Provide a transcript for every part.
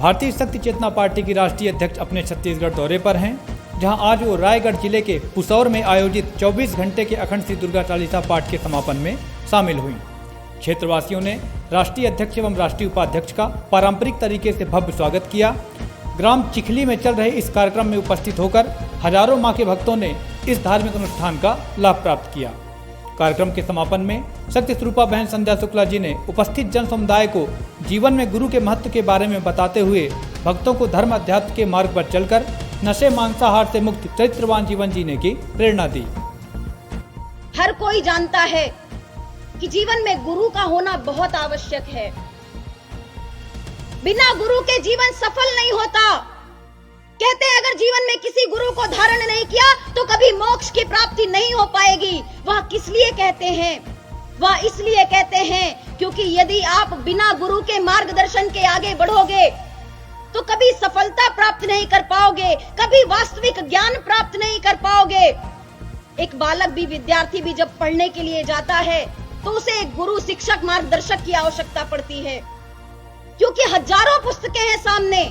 भारतीय शक्ति चेतना पार्टी की राष्ट्रीय अध्यक्ष अपने छत्तीसगढ़ दौरे पर हैं, जहां आज वो रायगढ़ जिले के पुसौर में आयोजित 24 घंटे के अखंड श्री दुर्गा चालीसा पाठ के समापन में शामिल हुई। क्षेत्रवासियों ने राष्ट्रीय अध्यक्ष एवं राष्ट्रीय उपाध्यक्ष का पारंपरिक तरीके से भव्य स्वागत किया। ग्राम चिखली में चल रहे इस कार्यक्रम में उपस्थित होकर हजारों मां के भक्तों ने इस धार्मिक अनुष्ठान का लाभ प्राप्त किया। कार्यक्रम के समापन में शक्ति स्वरूपा बहन संध्या शुक्ला जी ने उपस्थित जन समुदाय को जीवन में गुरु के महत्व के बारे में बताते हुए भक्तों को धर्म अध्यात्म के मार्ग पर चलकर नशे मांसाहार से मुक्त चरित्रवान जीवन जीने की प्रेरणा दी। हर कोई जानता है कि जीवन में गुरु का होना बहुत आवश्यक है। बिना गुरु के जीवन सफल नहीं होता। कहते हैं अगर जीवन में किसी गुरु को धारण नहीं किया तो कभी मोक्ष की प्राप्ति नहीं हो पाएगी। वह किस लिए कहते हैं? वह इसलिए कहते हैं क्योंकि यदि आप बिना गुरु के मार्गदर्शन के आगे बढ़ोगे तो कभी सफलता प्राप्त नहीं कर पाओगे, कभी वास्तविक ज्ञान प्राप्त नहीं कर पाओगे। एक बालक भी, विद्यार्थी भी जब पढ़ने के लिए जाता है तो उसे एक गुरु, शिक्षक, मार्गदर्शक की आवश्यकता पड़ती है, क्योंकि हजारों पुस्तकें हैं सामने।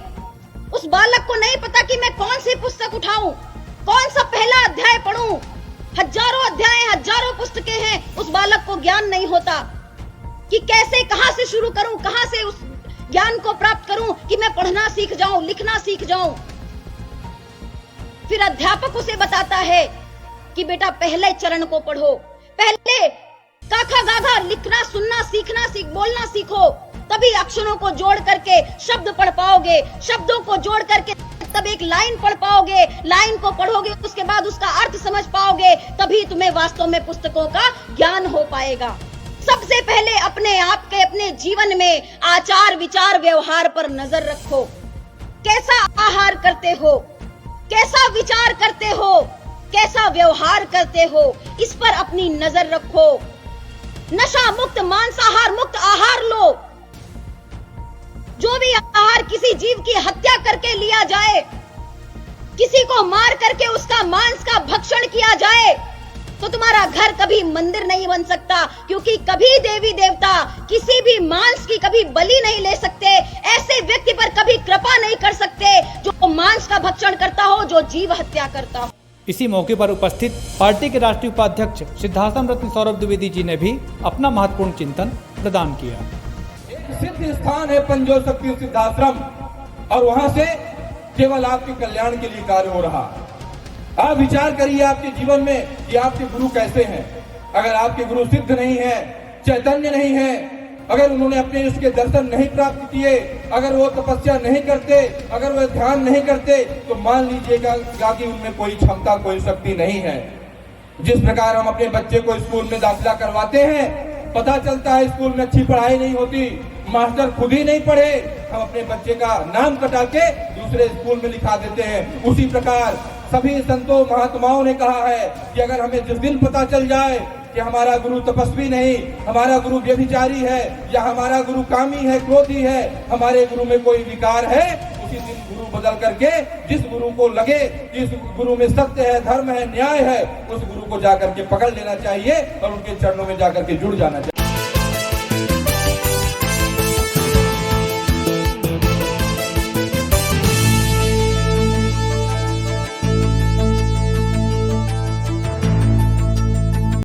उस बालक को नहीं पता कि मैं कौन सी पुस्तक उठाऊं, कौन सा पहला अध्याय पढूं। हजारों अध्याय, हजारों पुस्तकें हैं। उस बालक को ज्ञान नहीं होता कि कैसे, कहां से शुरू करूं, कहां से उस ज्ञान को प्राप्त करूं कि मैं पढ़ना सीख जाऊं, लिखना सीख जाऊं। फिर अध्यापक उसे बताता है कि बेटा पहले चरण को पढ़ो, पहले काखा गाघा लिखना, सुनना, सीखना, बोलना सीखो, तभी अक्षरों को जोड़ करके शब्द पढ़ पाओगे, शब्दों को जोड़ करके तब एक लाइन पढ़ पाओगे, लाइन को पढ़ोगे उसके बाद उसका अर्थ समझ पाओगे, तभी तुम्हें वास्तव में पुस्तकों का ज्ञान हो पाएगा। सबसे पहले अपने आप के, अपने जीवन में आचार, विचार, व्यवहार पर नजर रखो। कैसा आहार करते हो, कैसा विचार करते हो, कैसा व्यवहार करते हो, इस पर अपनी नजर रखो। नशा मुक्त, मांसाहार मुक्त आहार लो। जो भी आहार किसी जीव की हत्या करके लिया जाए, किसी को मार करके उसका मांस का भक्षण किया जाए, तो तुम्हारा घर कभी मंदिर नहीं बन सकता, क्योंकि कभी देवी देवता किसी भी मांस की कभी बलि नहीं ले सकते। ऐसे व्यक्ति पर कभी कृपा नहीं कर सकते जो मांस का भक्षण करता हो, जो जीव हत्या करता हो। इसी मौके पर उपस्थित पार्टी के राष्ट्रीय उपाध्यक्ष सिद्धाश्रम रत्न सौरभ द्विवेदी जी ने भी अपना महत्वपूर्ण चिंतन प्रदान किया। एक सिद्ध स्थान है पंजो शक्ति सिद्धाश्रम, और वहां से केवल आपके कल्याण के लिए कार्य हो रहा। आप विचार करिए आपके जीवन में कि आपके गुरु कैसे हैं। अगर आपके गुरु सिद्ध नहीं है, चैतन्य नहीं है, अगर उन्होंने अपने उसके दर्शन नहीं प्राप्त किए, अगर वो तपस्या नहीं करते, अगर वो ध्यान नहीं करते, तो मान लीजिएगा कि उनमें कोई क्षमता, कोई शक्ति नहीं है। जिस प्रकार हम अपने बच्चे को स्कूल में दाखिला करवाते हैं, पता चलता है स्कूल में अच्छी पढ़ाई नहीं होती, मास्टर खुद ही नहीं पढ़े, हम अपने बच्चे का नाम कटा के दूसरे स्कूल में लिखा देते हैं। उसी प्रकार सभी संतों, महात्माओं ने कहा है कि अगर हमें जिस दिन पता चल जाए कि हमारा गुरु तपस्वी नहीं, हमारा गुरु व्यभिचारी है, या हमारा गुरु कामी है, क्रोधी है, हमारे गुरु में कोई विकार है, उसी दिन गुरु बदल करके जिस गुरु को लगे कि इस गुरु में सत्य है, धर्म है, न्याय है, उस गुरु को जाकर के पकड़ लेना चाहिए और उनके चरणों में जाकर के जुड़ जाना चाहिए।